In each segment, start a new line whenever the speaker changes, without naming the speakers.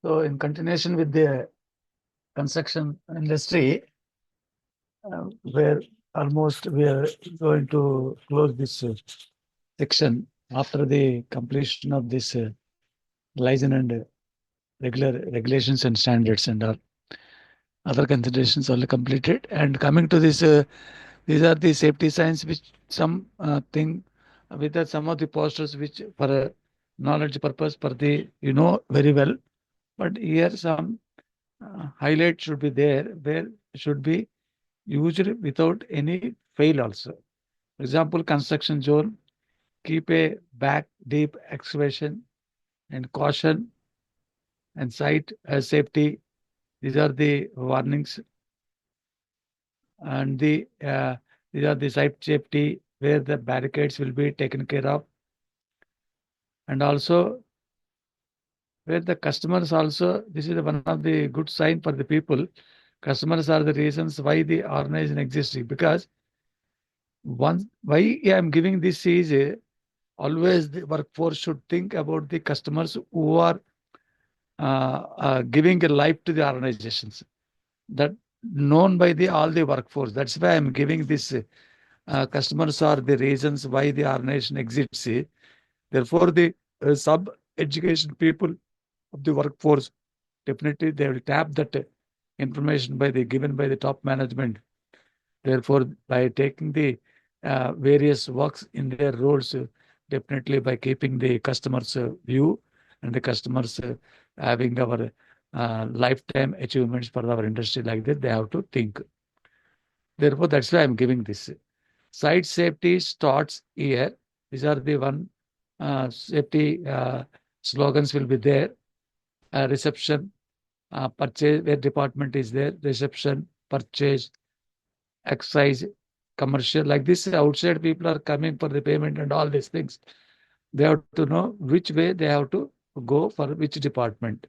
So in continuation with the construction industry, where almost we are going to close this section after the completion of this license and regulations and standards and all other considerations all completed. And coming to this, these are the safety signs which some thing with some of the posters which for knowledge purpose for the very well. But here some highlight should be there where should be used without any fail also. For example, construction zone, keep a back deep excavation and caution and site safety. These are the warnings and these are the site safety where the barricades will be taken care of, and also where the customers also, this is one of the good sign for the people. Customers are the reasons why the organization existing, because one why I am giving this is always the workforce should think about the customers who are giving a life to the organizations that known by the all the workforce. That's why I'm giving this. Customers are the reasons why the organization exists. Therefore, the sub education people of the workforce definitely they will tap that information by the given by the top management. Therefore, by taking the various works in their roles, definitely by keeping the customers' view and the customers having our lifetime achievements for our industry like that, they have to think. Therefore, that's why I'm giving this. Site safety starts here. These are the one safety slogans will be there. Reception, purchase, where department is there, reception, purchase, excise, commercial. Like this, outside people are coming for the payment and all these things. They have to know which way they have to go for which department.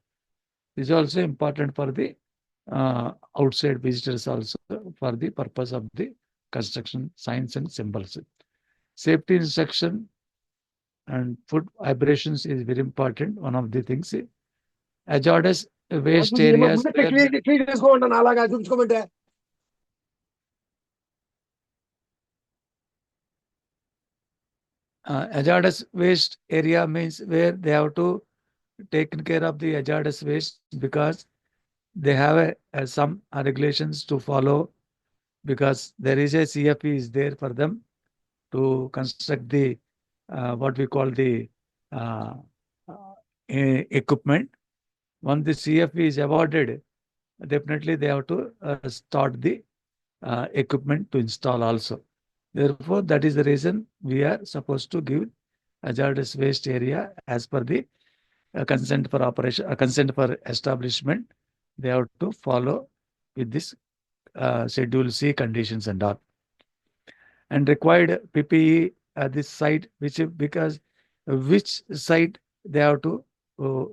This is also important for the outside visitors also for the purpose of the construction signs and symbols. Safety instruction and food vibrations is very important. One of the things. Hazardous waste areas. Hazardous waste area means where they have to taken care of the hazardous waste because they have some regulations to follow, because there is a CFE is there for them to construct the what we call the uh, equipment. Once the CFE is awarded, definitely they have to start the equipment to install also. Therefore, that is the reason we are supposed to give hazardous waste area as per the consent for operation, consent for establishment. They have to follow with this Schedule C conditions and all. And required PPE at this site, because which site they have to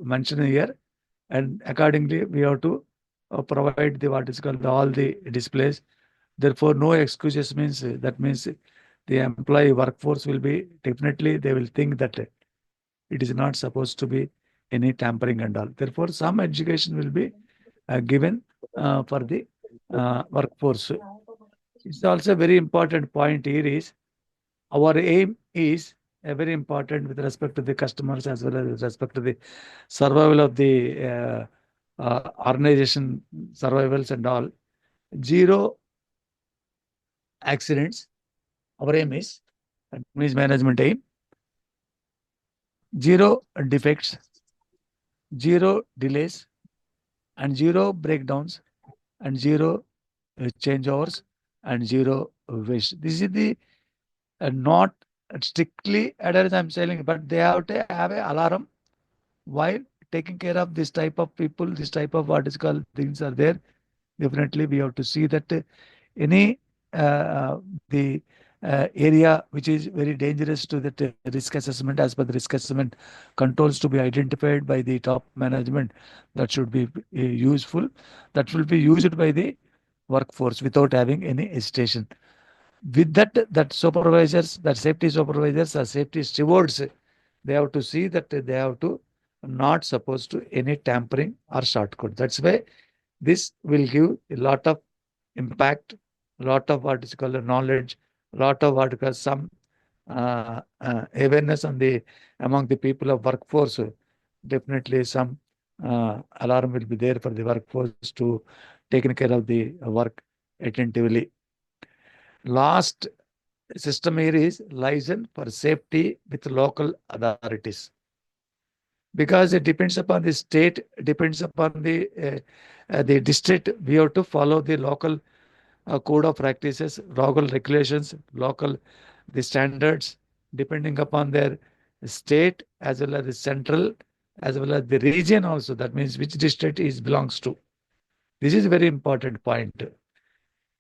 mention here, and accordingly we have to provide the what is called all the displays. Therefore, no excuses means that means the employee workforce will be definitely they will think that it is not supposed to be any tampering and all. Therefore, some education will be given for the workforce. It's also a very important point here is our aim is very important with respect to the customers as well as with respect to the survival of the organization survivals and all. Zero accidents. Our aim is, that means management aim. Zero defects, zero delays, and zero breakdowns, and zero changeovers, and zero waste. This is the not strictly adherence I'm saying, but they have to have an alarm while taking care of this type of people, this type of what is called things are there. Definitely, we have to see that any the area which is very dangerous to that risk assessment, as per the risk assessment controls to be identified by the top management, that should be useful. That will be used by the workforce without having any hesitation. With that supervisors, that safety supervisors or safety stewards, they have to see that they have to not supposed to any tampering or shortcut. That's why this will give a lot of impact, lot of what is called knowledge, lot of what is called some awareness on the among the people of workforce. Definitely some alarm will be there for the workforce to taking care of the work attentively. Last system here is license for safety with local authorities, because it depends upon the state, depends upon the district. We have to follow the local code of practices, local regulations, local the standards, depending upon their state as well as the central as well as the region also. That means which district is belongs to. This is a very important point.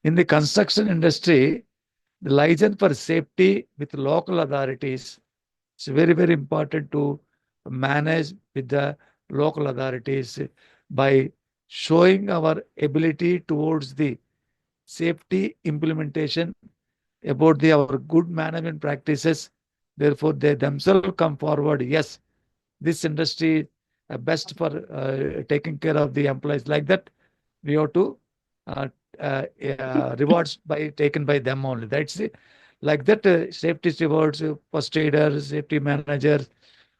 In the construction industry, the license for safety with local authorities is very, very important to manage with the local authorities by showing our ability towards the safety implementation about our good management practices. Therefore, they themselves come forward. Yes, this industry best for taking care of the employees. Like that, we have to uh, rewards by taken by them only. That's it. Like that, safety stewards, first aiders, safety managers,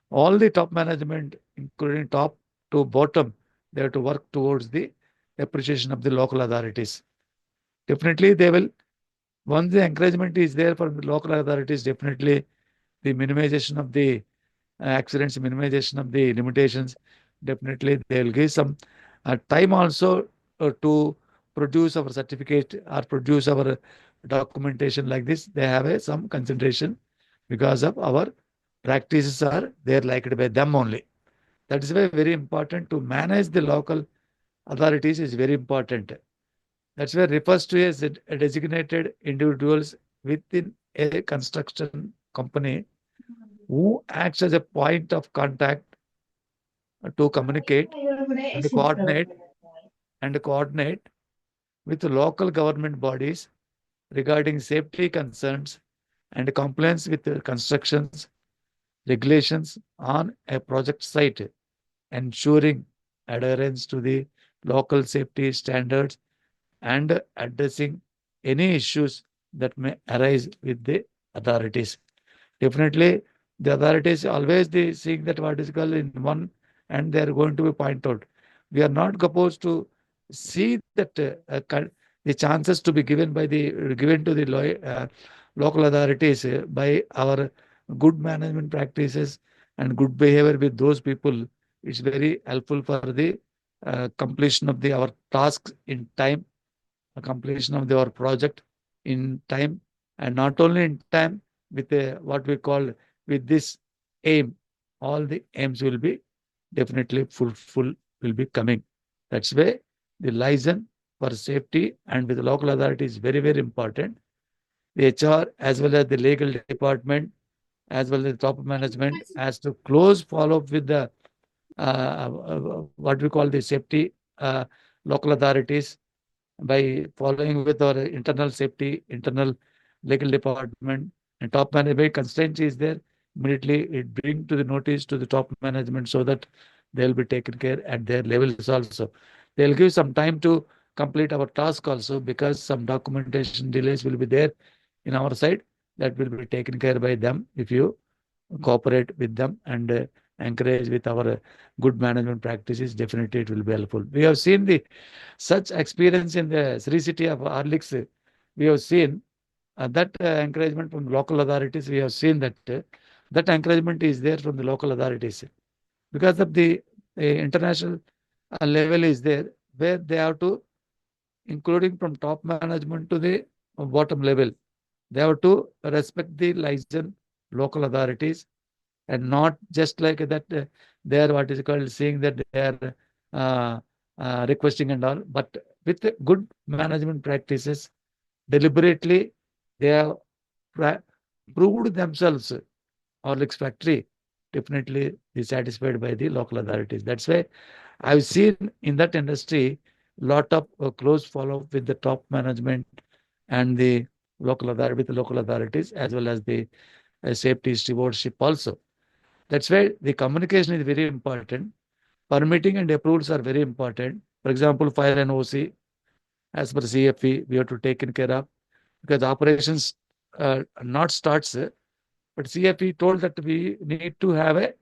all the top management, including top to bottom, they have to work towards the appreciation of the local authorities. Definitely, they will. Once the encouragement is there for the local authorities, definitely the minimization of the accidents, minimization of the limitations, definitely they will give some time also to produce our certificate or produce our documentation like this. They have some concentration because of our practices are there liked by them only. That is why very important to manage the local authorities is very important. That's why refers to as a designated individuals within a construction company who acts as a point of contact to communicate and coordinate and coordinate with local government bodies regarding safety concerns and compliance with the constructions regulations on a project site, ensuring adherence to the local safety standards and addressing any issues that may arise with the authorities. Definitely, the authorities always they seeing that what is called in one, and they are going to be point out. We are not supposed to see that the chances to be given by the given to the local authorities by our good management practices and good behavior with those people. It's very helpful for the completion of the our tasks in time, completion of our project in time, and not only in time with what we call with this aim, all the aims will be definitely full will be coming. That's why the license for safety and with the local authority is very, very important. The HR as well as the legal department as well as the top management has to close follow up with the what we call the safety local authorities by following with our internal safety, internal legal department, and top management constraint is there. Immediately, it bring to the notice to the top management so that they'll be taken care at their levels also. They'll give some time to complete our task also because some documentation delays will be there in our side. That will be taken care by them if you cooperate with them and encourage with our good management practices. Definitely, it will be helpful. We have seen the such experience in the Sri City of Horlicks. We have seen that encouragement from local authorities. We have seen that that encouragement is there from the local authorities because of the international level is there where they have to, including from top management to the bottom level, they have to respect the licensed local authorities and not just like that they are what is called saying that they are uh, requesting and all, but with good management practices, deliberately they have proved themselves. Horlicks factory definitely is satisfied by the local authorities. That's why I've seen in that industry lot of close follow up with the top management and the local authority with the local authorities as well as the safety stewardship also. That's why the communication is very important. Permitting and approvals are very important. For example, fire and OC, as per CFE, we have to take care of because operations not starts, but CFE told that we need to have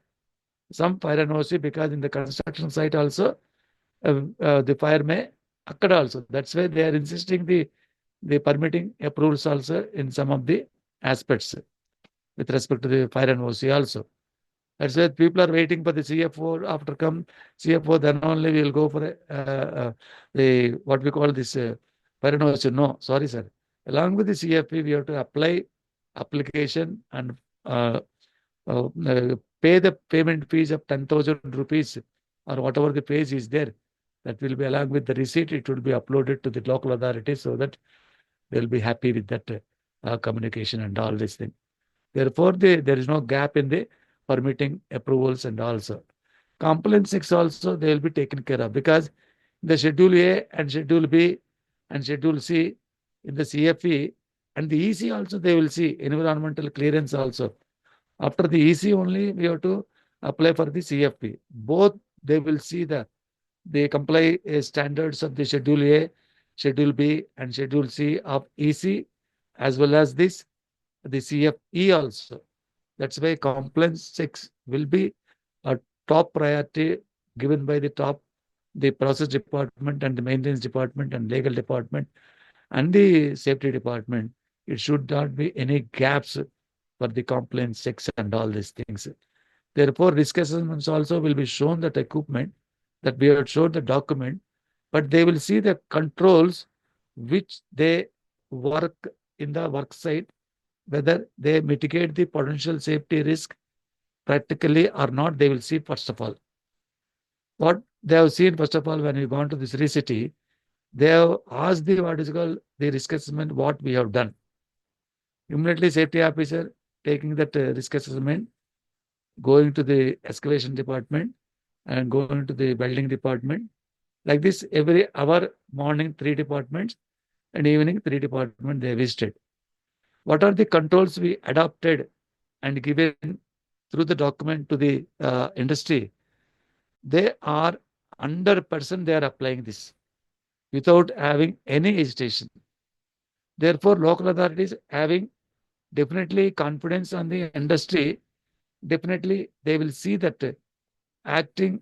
some fire and OC because in the construction site also the fire may occur also. That's why they are insisting the permitting approvals also in some of the aspects with respect to the fire and OC also. That's why people are waiting for the CFO. After come CFO, then only we will go for the what we call this fire and OC. No, sorry, sir. Along with the CFP, we have to apply application and uh, pay the payment fees of 10,000 rupees or whatever the page is there. That will be along with the receipt. It will be uploaded to the local authorities so that they'll be happy with that communication and all these things. Therefore, there is no gap in the permitting approvals and also. Compliance checks also they will be taken care of because the Schedule A and Schedule B and Schedule C in the CFE and the EC also they will see environmental clearance also. After the EC only we have to apply for the CFP. Both they will see they comply standards of the Schedule A, Schedule B and Schedule C of EC as well as the CFE also. That's why compliance checks will be a top priority given by the process department and the maintenance department and legal department and the safety department. It should not be any gaps for the compliance checks and all these things. Therefore, risk assessments also will be shown that equipment that we have shown the document, but they will see the controls which they work in the work site, whether they mitigate the potential safety risk practically or not, they will see first of all. What they have seen, first of all, when we gone to the city, they have asked the what is called the risk assessment, what we have done. Immediately, safety officer taking that risk assessment, going to the excavation department and going to the building department. Like this, every hour, morning, 3 departments, and evening, 3 departments they visited. What are the controls we adopted and given through the document to the industry? They are 100% they are applying this without having any hesitation. Therefore, local authorities having definitely confidence on the industry, definitely they will see that acting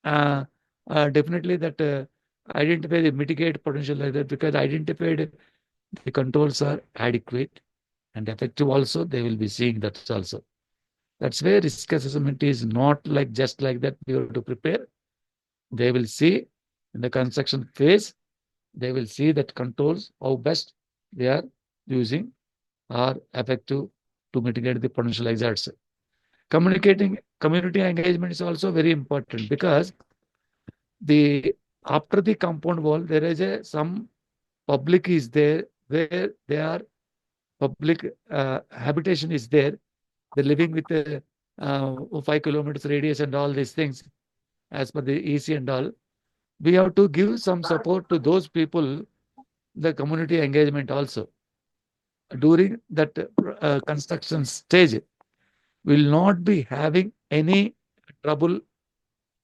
uh, definitely that identify the mitigate potential like that because identified the controls are adequate and effective also they will be seeing that also. That's where risk assessment is not like just like that we have to prepare. They will see in the construction phase, they will see that controls how best they are using are effective to mitigate the potential hazards. Communicating community engagement is also very important because the after the compound wall there is some public is there where they are public habitation is there. They're living with a 5 kilometers radius and all these things as per the EC and all. We have to give some support to those people, the community engagement also. During that construction stage, will not be having any trouble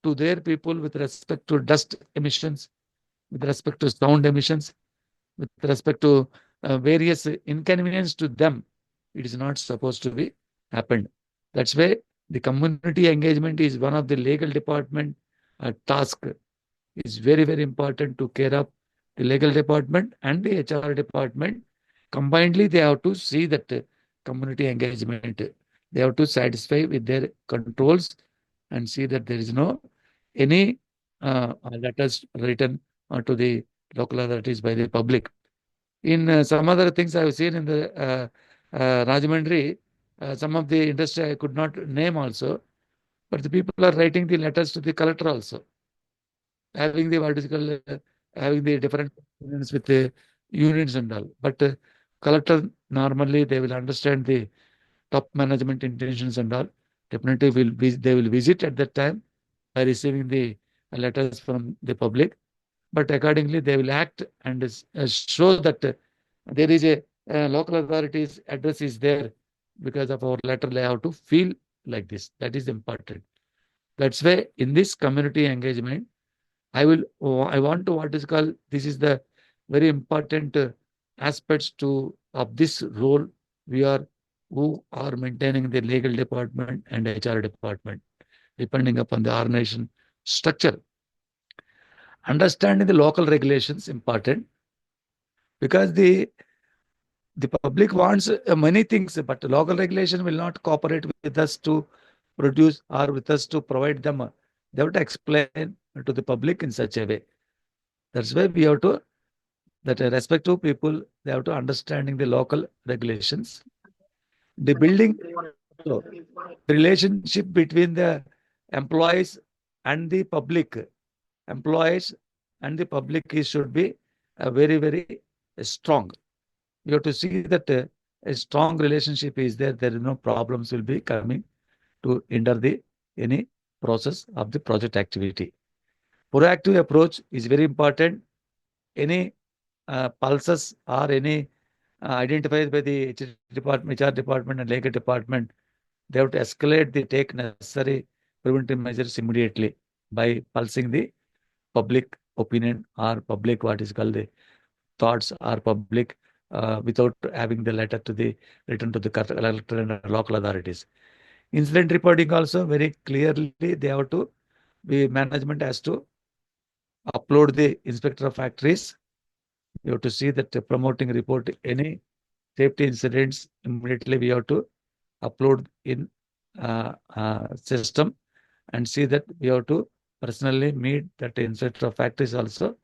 to their people with respect to dust emissions, with respect to sound emissions, with respect to various inconvenience to them. It is not supposed to be happened. That's why the community engagement is one of the legal department task. Is very, very important to care of the legal department and the HR department. Combinedly, they have to see that community engagement. They have to satisfy with their controls and see that there is no any letters written to the local authorities by the public. In some other things I have seen in the Rajahmundry, some of the industry I could not name also, but the people are writing the letters to the collector also having the vertical, having the different unions with the unions and all. But collector normally they will understand the top management intentions and all. Definitely they will visit at that time by receiving the letters from the public. But accordingly they will act and show that there is a local authorities address is there because of our letter they have to feel like this. That is important. That's why in this community engagement, I want to what is called, this is the very important aspects to of this role. We are who are maintaining the legal department and HR department, depending upon the organization structure. Understanding the local regulations important, because the public wants many things, but local regulation will not cooperate with us to produce or with us to provide them. They have to explain to the public in such a way. That's why we have to, that respective people, they have to understanding the local regulations. The building so, relationship between the employees and the public, employees and the public is should be very, very strong. You have to see that a strong relationship is there. There is no problems will be coming to hinder the any process of the project activity. Proactive approach is very important. Any pulses or any identified by the HR department and legal department, they have to escalate the take necessary preventive measures immediately by pulsing the public opinion or public what is called the thoughts or public without having the letter to the written to the collector and local authorities. Incident reporting also very clearly they have to be, management has to upload the inspector of factories. You have to see that promoting report any safety incidents immediately we have to upload in system, and see that we have to personally meet that inspector of factories also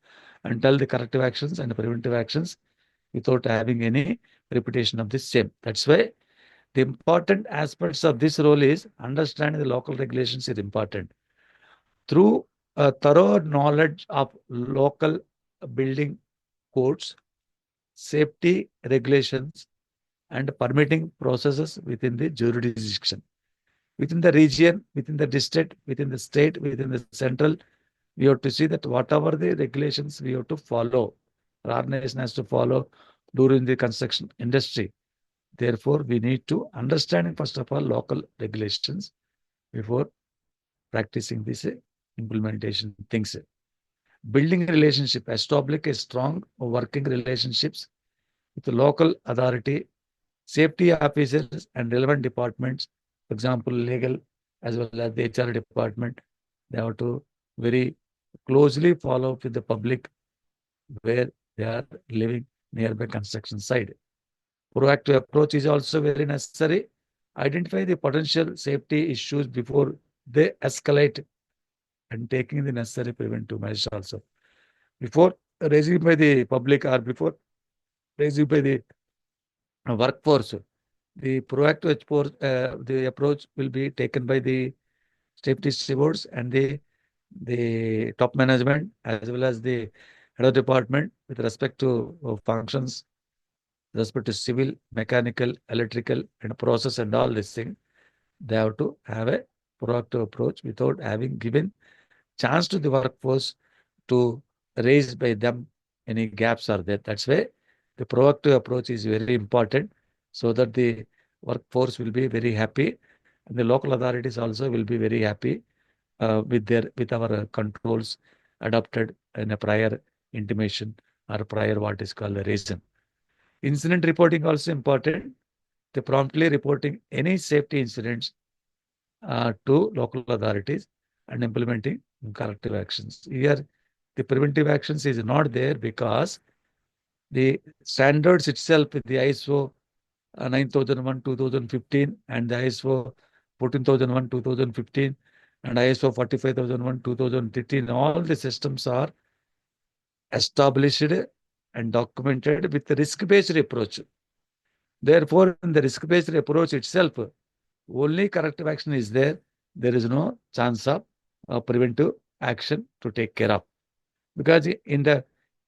and tell the corrective actions and preventive actions without having any repetition of the same. That's why the important aspects of this role is understanding the local regulations is important. Through a thorough knowledge of local building codes, safety regulations, and permitting processes within the jurisdiction, within the region, within the district, within the state, within the central, we have to see that whatever the regulations we have to follow, our organization has to follow during the construction industry. Therefore, we need to understand first of all local regulations before practicing this implementation things. Building relationship, establish a strong working relationships with the local authority, safety officers and relevant departments, for example, legal as well as the HR department. They have to very closely follow up with the public where they are living nearby construction site. Proactive approach is also very necessary. Identify the potential safety issues before they escalate and taking the necessary preventive measures also. Before raising by the public or before raising by the workforce, the proactive the approach will be taken by the safety stewards and the top management as well as the head of department with respect to functions, with respect to civil, mechanical, electrical, and process and all these things. They have to have a proactive approach without having given chance to the workforce to raise by them any gaps are there. That's why the proactive approach is very important, so that the workforce will be very happy and the local authorities also will be very happy with our controls adopted in a prior intimation or prior what is called the reason. Incident reporting also important. The promptly reporting any safety incidents to local authorities and implementing corrective actions. Here, the preventive actions is not there because the standards itself, the ISO 9001 2015 and the ISO 14001 2015 and ISO 45001 2013, all the systems are established and documented with the risk-based approach. Therefore, in the risk-based approach itself, only corrective action is there. There is no chance of preventive action to take care of. Because in the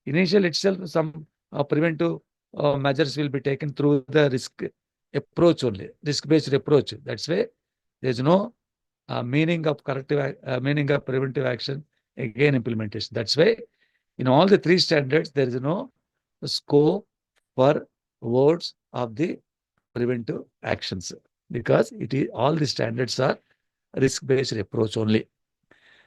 initial itself, some preventive measures will be taken through the risk approach only, risk-based approach. That's why there is no meaning of meaning of preventive action again implementation. That's why in all the three standards there is no scope for words of the preventive actions. because all the standards are risk-based approach only.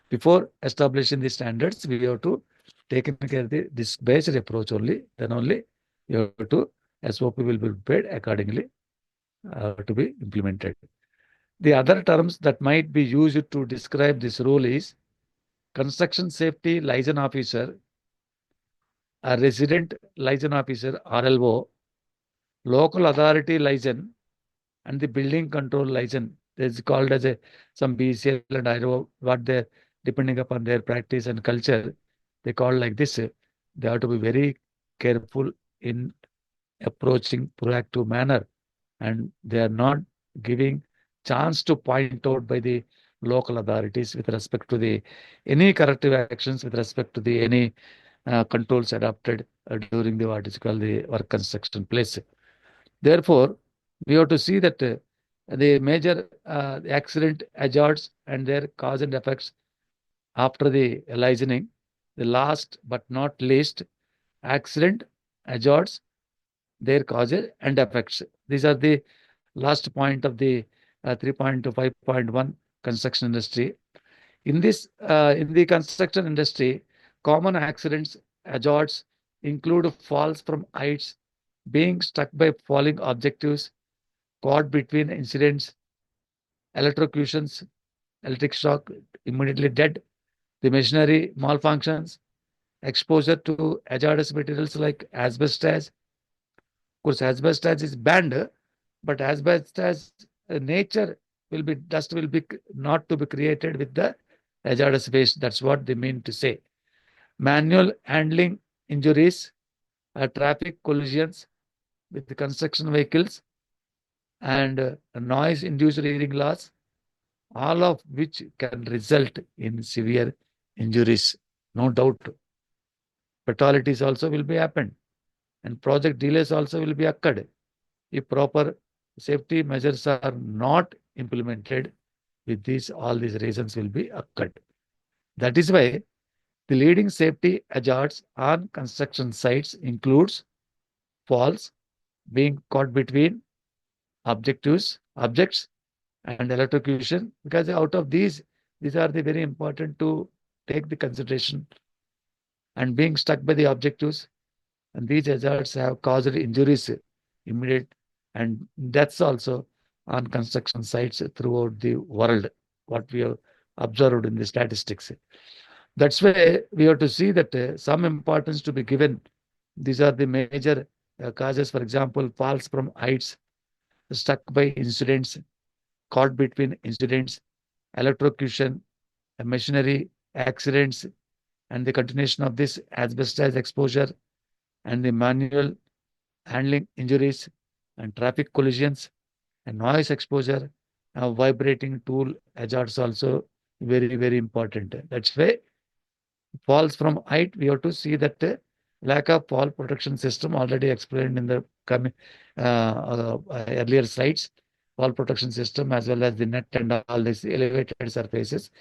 Before establishing the standards, we have to take care of the risk-based approach only. Then only you have to SOP will be prepared accordingly to be implemented. The other terms that might be used to describe this rule is construction safety liaison officer, a resident liaison officer (RLO), local authority liaison, and the building control liaison. It's called as some BCL and IRO, what they depending upon their practice and culture, they call like this. They have to be very careful in approaching proactive manner, and they are not giving chance to point out by the local authorities with respect to the any corrective actions with respect to the any controls adopted during the what is called the work construction place. Therefore, we have to see that the major accident hazards and their cause and effects after the licensing. The last but not least, accident hazards, their causes and effects. These are the last point of the 3.2 5.1 construction industry. In the construction industry, common accidents hazards include falls from heights, being stuck by falling objectives, caught between incidents, electrocutions, electric shock, immediately dead, the machinery malfunctions, exposure to hazardous materials like asbestos. Of course, asbestos is banned, but asbestos nature will be dust will be not to be created with the hazardous waste. That's what they mean to say. Manual handling injuries, traffic collisions with the construction vehicles, and noise-induced hearing loss, all of which can result in severe injuries. No doubt. Fatalities also will be happened, and project delays also will be occurred if proper safety measures are not implemented. With these, all these reasons will be occurred. That is why the leading safety hazards on construction sites includes falls, being caught between objects, and electrocution. Because out of these are the very important to take the consideration, and being stuck by the objectives. And these hazards have caused injuries, immediate and deaths also on construction sites throughout the world. What we have observed in the statistics. That's why we have to see that some importance to be given. These are the major causes. For example, falls from heights, stuck by incidents, caught between incidents, electrocution, machinery accidents, and the continuation of this asbestos exposure, and the manual handling injuries, and traffic collisions, and noise exposure, vibrating tool hazards also very, very important. That's why falls from height, we have to see that lack of fall protection system already explained in the earlier slides. Fall protection system as well as the net and all these elevated surfaces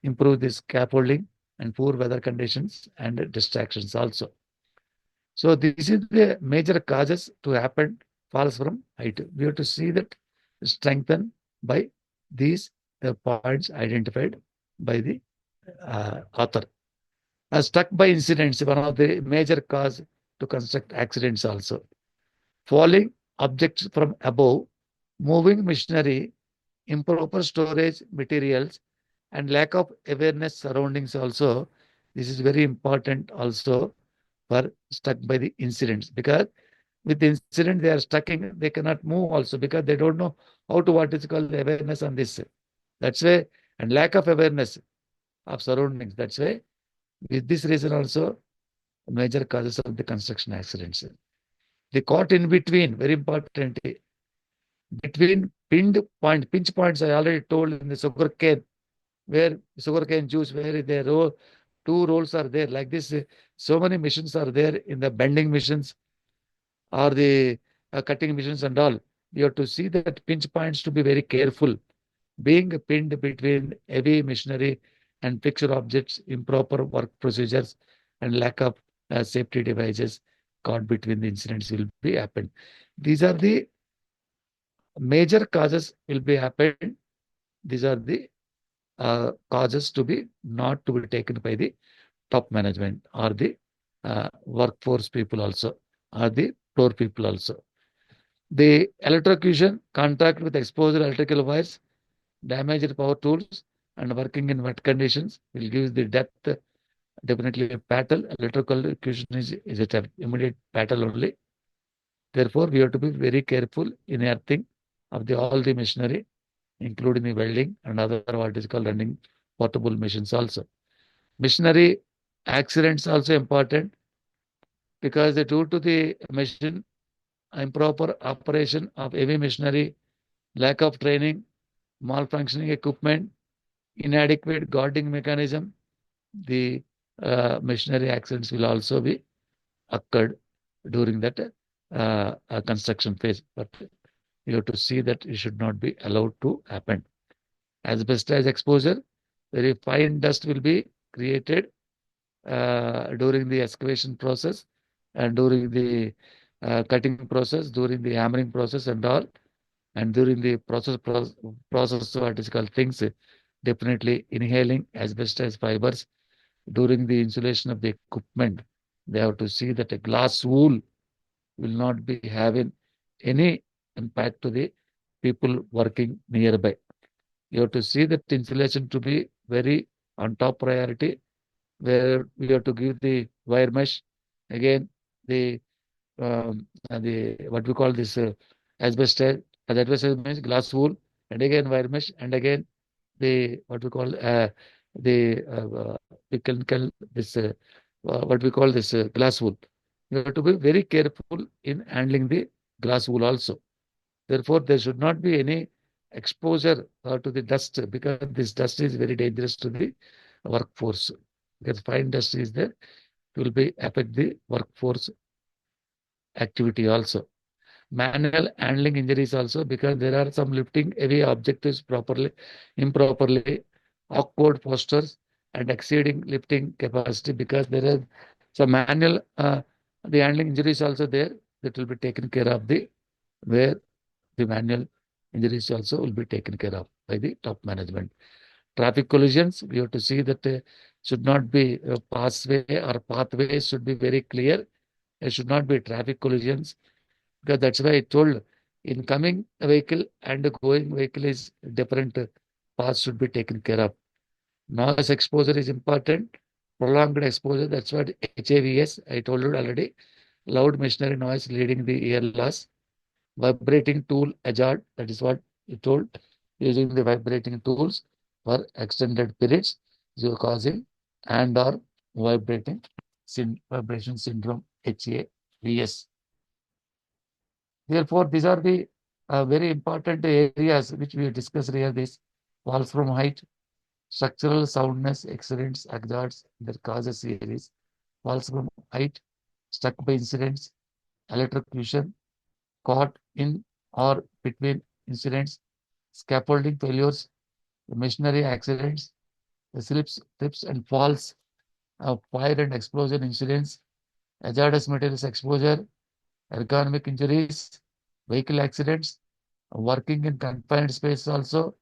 improve the scaffolding and poor weather conditions and distractions also. So this is the major causes to happen falls from height. We have to see that strengthened by these points identified by the author. Stuck by incidents, one of the major cause to construct accidents also. Falling objects from above, moving machinery, improper storage materials, and lack of awareness surroundings also. This is very important also for stuck by the incidents, because with the incident they are stuck in, they cannot move also because they don't know how to what is called awareness on this. That's why, and lack of awareness of surroundings. That's why with this reason also major causes of the construction accidents. The caught in between, very important, between pinch points, I already told in the sugar cane, where sugar cane juice, where the two rolls are there. Like this, so many machines are there in the bending machines or the cutting machines and all. You have to see that pinch points to be very careful. Being pinned between heavy machinery and fixed objects, improper work procedures, and lack of safety devices caught between the incidents will be happened. These are the major causes will be happened. These are the causes to be not to be taken by the top management or the workforce people also, or the floor people also. The electrocution, contact with exposed electrical wires, damaged power tools, and working in wet conditions will give the depth. Definitely a battle. Electrical electrocution is a immediate battle only. Therefore, we have to be very careful in earthing of all the machinery, including the welding and other what is called running portable machines also. Machinery accidents also important because due to the machine improper operation of heavy machinery, lack of training, malfunctioning equipment, inadequate guarding mechanism, the machinery accidents will also be occurred during that construction phase. But you have to see that it should not be allowed to happen. Asbestos exposure, very fine dust will be created during the excavation process and during the cutting process, during the hammering process and all, and during the process what is called things, definitely inhaling asbestos fibers during the insulation of the equipment. They have to see that a glass wool will not be having any impact to the people working nearby. You have to see that insulation to be very on top priority, where we have to give the wire mesh. Again, the what we call this asbestos. As asbestos means glass wool, and again wire mesh, and again the what we call the we can call this what we call this glass wool. You have to be very careful in handling the glass wool also. Therefore, there should not be any exposure to the dust, because this dust is very dangerous to the workforce. Because fine dust is there, it will be affect the workforce activity also. Manual handling injuries also, because there are some lifting heavy objectives improperly, awkward postures, and exceeding lifting capacity, because there are some manual the handling injuries also there, that will be taken care of the where the manual injuries also will be taken care of by the top management. Traffic collisions, we have to see that should not be passway or pathways should be very clear. There should not be traffic collisions, because that's why I told in coming vehicle and going vehicle is different paths should be taken care of. Noise exposure is important. Prolonged exposure, that's what HAVS, I told you already. Loud machinery noise leading the ear loss. Vibrating tool hazard, that is what you told. Using the vibrating tools for extended periods, you are causing and or vibrating vibration syndrome, HAVS. Therefore, these are the very important areas which we discussed here. This falls from height, structural soundness, accidents, hazards, their causes series, falls from height, struck by incidents, electrocution, caught in or between incidents, scaffolding failures, the machinery accidents, the slips, trips and falls, fire and explosion incidents, hazardous materials exposure, ergonomic injuries, vehicle accidents, working in confined space also,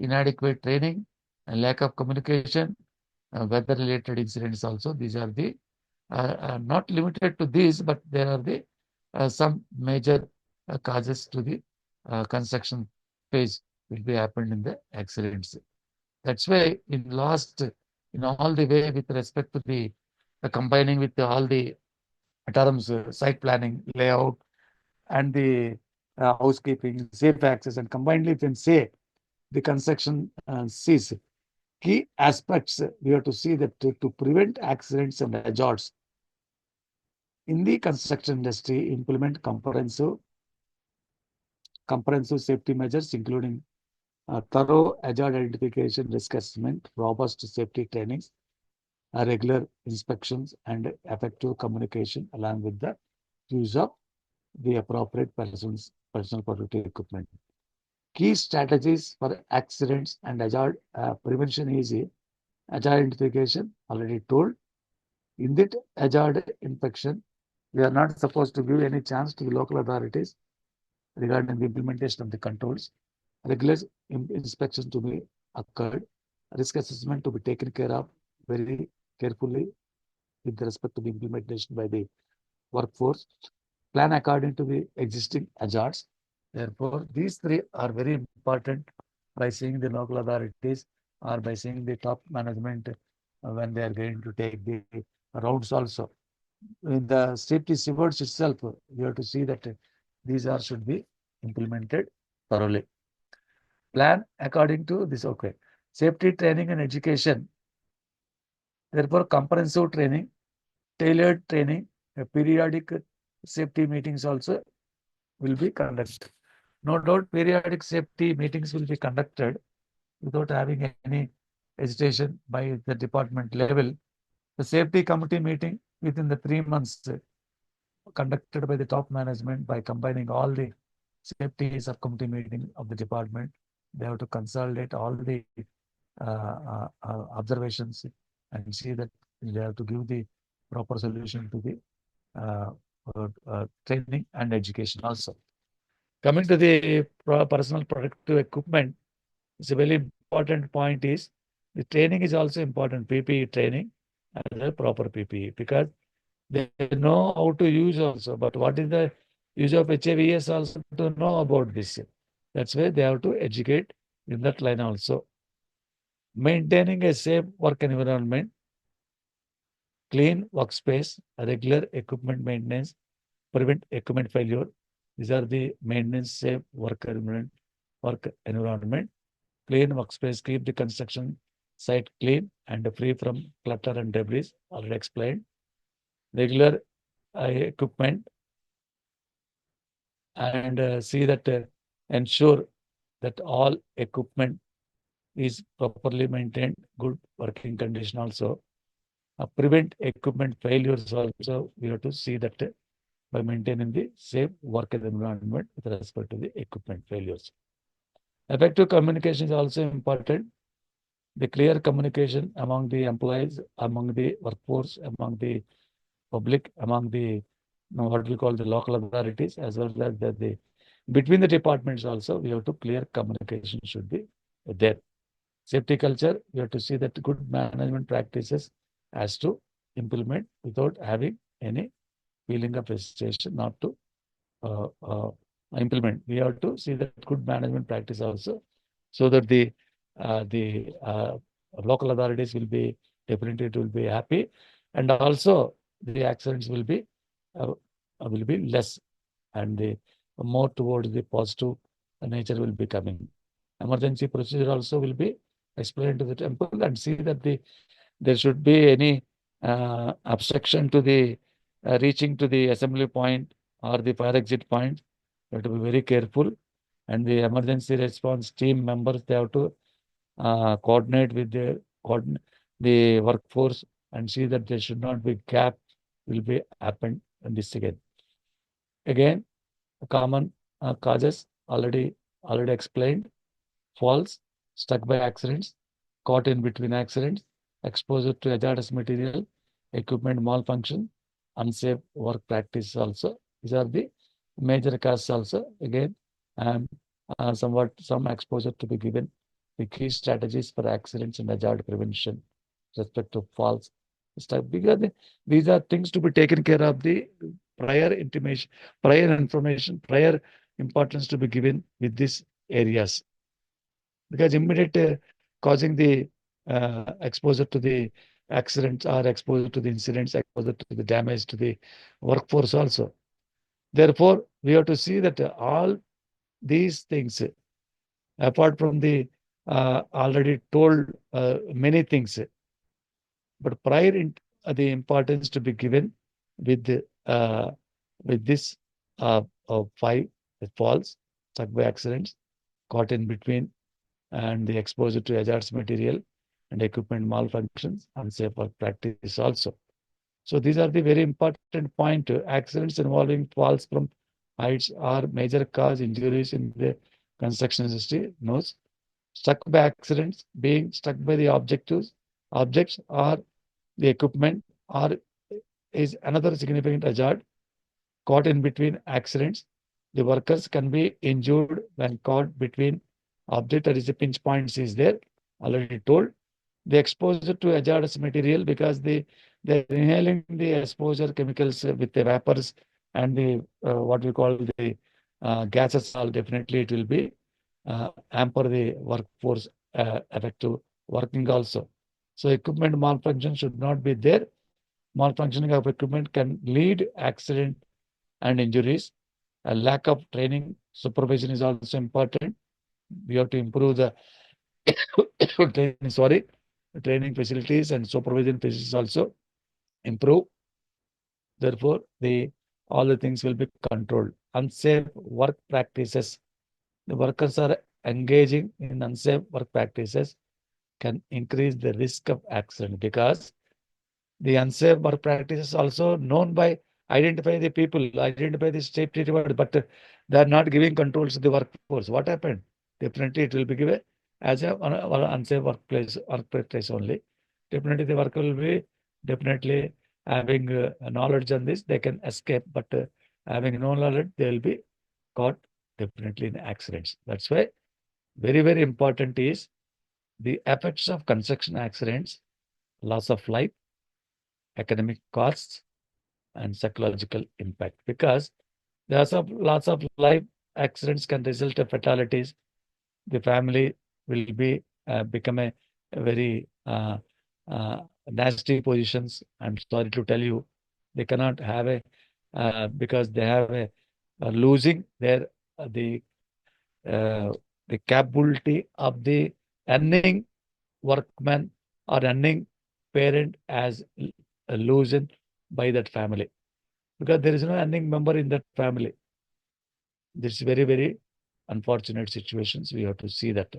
inadequate training, and lack of communication, weather-related incidents also. These are the not limited to these, but there are the some major causes to the construction phase will be happened in the accidents. That's why in all the way with respect to the combining with all the terms, site planning, layout, and the housekeeping, safe access, and combinedly, if you can say the construction sees key aspects, we have to see that to prevent accidents and hazards in the construction industry, implement comprehensive safety measures, including thorough hazard identification, risk assessment, robust safety trainings, regular inspections, and effective communication, along with the use of the appropriate personal protective equipment. Key strategies for accidents and hazard prevention is hazard identification, already told. In that hazard inspection, we are not supposed to give any chance to the local authorities regarding the implementation of the controls, regular inspection to be occurred, risk assessment to be taken care of very carefully with respect to the implementation by the workforce, plan according to the existing hazards. Therefore, these three are very important by seeing the local authorities or by seeing the top management when they are going to take the rounds also. In the safety stewards itself, you have to see that these are should be implemented thoroughly. Plan according to this. Okay. Safety training and education. Therefore, comprehensive training, tailored training, periodic safety meetings also will be conducted. No doubt, periodic safety meetings will be conducted without having any hesitation by the department level. The safety committee meeting within the 3 months conducted by the top management by combining all the safety subcommittee meeting of the department. They have to consolidate all the observations and see that they have to give the proper solution to the training and education also. Coming to the personal protective equipment, it's a very important point is the training is also important, PPE training and the proper PPE, because they know how to use also, but what is the use of HIVS also to know about this. That's why they have to educate in that line also. Maintaining a safe work environment, clean workspace, regular equipment maintenance, prevent equipment failure. These are the maintenance safe work environment. Clean workspace, keep the construction site clean and free from clutter and debris, already explained. Regular equipment and see that ensure that all equipment is properly maintained, good working condition also. Prevent equipment failures also, we have to see that by maintaining the safe work environment with respect to the equipment failures. Effective communication is also important. The clear communication among the employees, among the workforce, among the public, among the what we call the local authorities, as well as the between the departments also, we have to clear communication should be there. Safety culture, we have to see that good management practices has to implement without having any feeling of hesitation not to uh, uh, implement. We have to see that good management practice also, so that the local authorities will be definitely it will be happy, and also the accidents uh, will be less, and the more towards the positive nature will be coming. Emergency procedure also will be explained to the temple and see that there should be any obstruction to the reaching to the assembly point or the fire exit point. You have to be very careful. And the emergency response team members, they have to coordinate with the workforce and see that there should not be gap will be happened in this again. Again, common causes already explained: falls, stuck by accidents, caught in between accidents, exposure to hazardous material, equipment malfunction, unsafe work practice also. These are the major causes also. Again, and somewhat some exposure to be given. The key strategies for accidents and hazard prevention, respect to falls, stuff. Because these are things to be taken care of. The prior intimation, prior information, prior importance to be given with these areas, because immediate causing the exposure to the accidents or exposure to the incidents, exposure to the damage to the workforce also. Therefore, we have to see that all these things, apart from the already told many things, but prior the importance to be given with uh, with this five falls, struck by accidents, caught in between, and the exposure to hazardous material and equipment malfunctions, unsafe work practice also. So these are the very important point. Accidents involving falls from heights are major cause injuries in the construction industry. Knows struck by accidents, being struck by the objects or the equipment, or is another significant hazard. Caught in between accidents, The workers can be injured when caught between object, that is the pinch points is there, already told. The exposure to hazardous material, because they're inhaling the exposure chemicals with the vapors and the what we call the gases, all definitely it will be hamper the workforce effective working also. So equipment malfunction should not be there. Malfunctioning of equipment can lead accident and injuries. A lack of training supervision is also important. We have to improve the training facilities and supervision facilities also improve. Therefore, the all the things will be controlled. Unsafe work practices. The workers are engaging in unsafe work practices can increase the risk of accident, because the unsafe work practices also known by identify the people, identify the safety reward, but they are not giving controls to the workforce. What happened? Definitely it will be given as a unsafe workplace only. Definitely the worker will be definitely having knowledge on this, they can escape, but having no knowledge, they will be caught definitely in accidents. That's why very important is the effects of construction accidents, loss of life, academic costs, and psychological impact, because there's lots of life accidents can result in fatalities. The family will be become a very nasty positions. I'm sorry to tell you, they cannot have a because they have a losing their uh, the capability of the earning workman or earning parent as loosened by that family, because there is no earning member in that family. This is very unfortunate situations. We have to see that.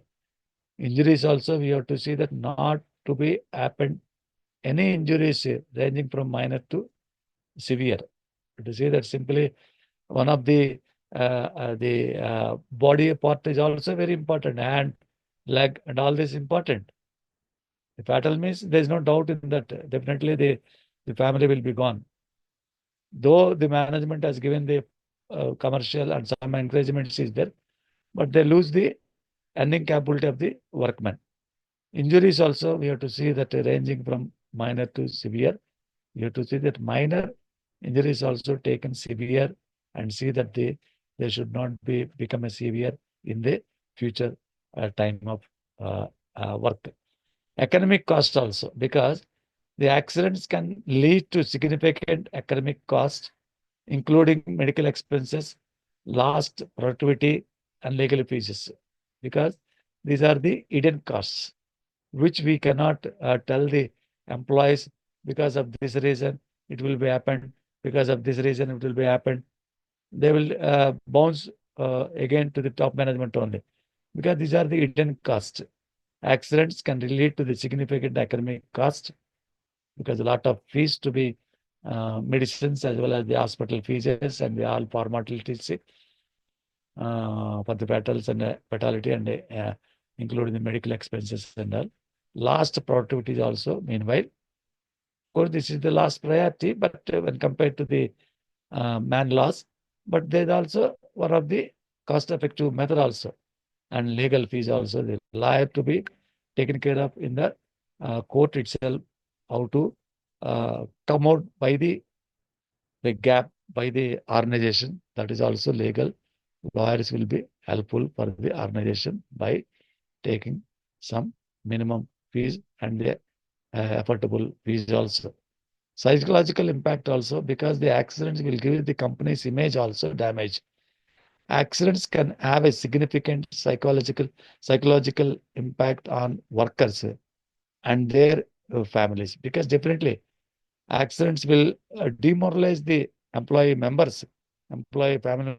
Injuries also, we have to see that not to be happen any injuries ranging from minor to severe. To see that simply one of the body part is also very important, hand, leg, and all this important. The fatal means there is no doubt in that. Definitely the family will be gone. Though the management has given the commercial and some encouragements is there, but they lose the earning capability of the workman. Injuries also, we have to see that ranging from minor to severe. You have to see that minor injuries also taken severe, and see that they should not be become a severe in the future time of work. Economic cost also, because the accidents can lead to significant economic cost, including medical expenses, lost productivity, and legal fees, because these are the hidden costs which we cannot tell the employees, because of this reason it will be happened, because of this reason it will be happened. They will bounce again to the top management only, because these are the hidden costs. Accidents can relate to the significant economic cost, because a lot of fees to be medicines as well as the hospital fees and the all formalities for the fatality and including the medical expenses and all. Last productivity is also meanwhile. Of course, this is the last priority, but when compared to the man loss, but there's also one of the cost-effective method also, and legal fees also. The lawyer to be taken care of in the court itself, how to come out by the gap by the organization. That is also legal. Lawyers will be helpful for the organization by taking some minimum fees and the affordable fees also. Psychological impact also, because the accidents will give the company's image also damage. Accidents can have a significant psychological impact on workers and their families, because definitely accidents will demoralize the employee members, employee family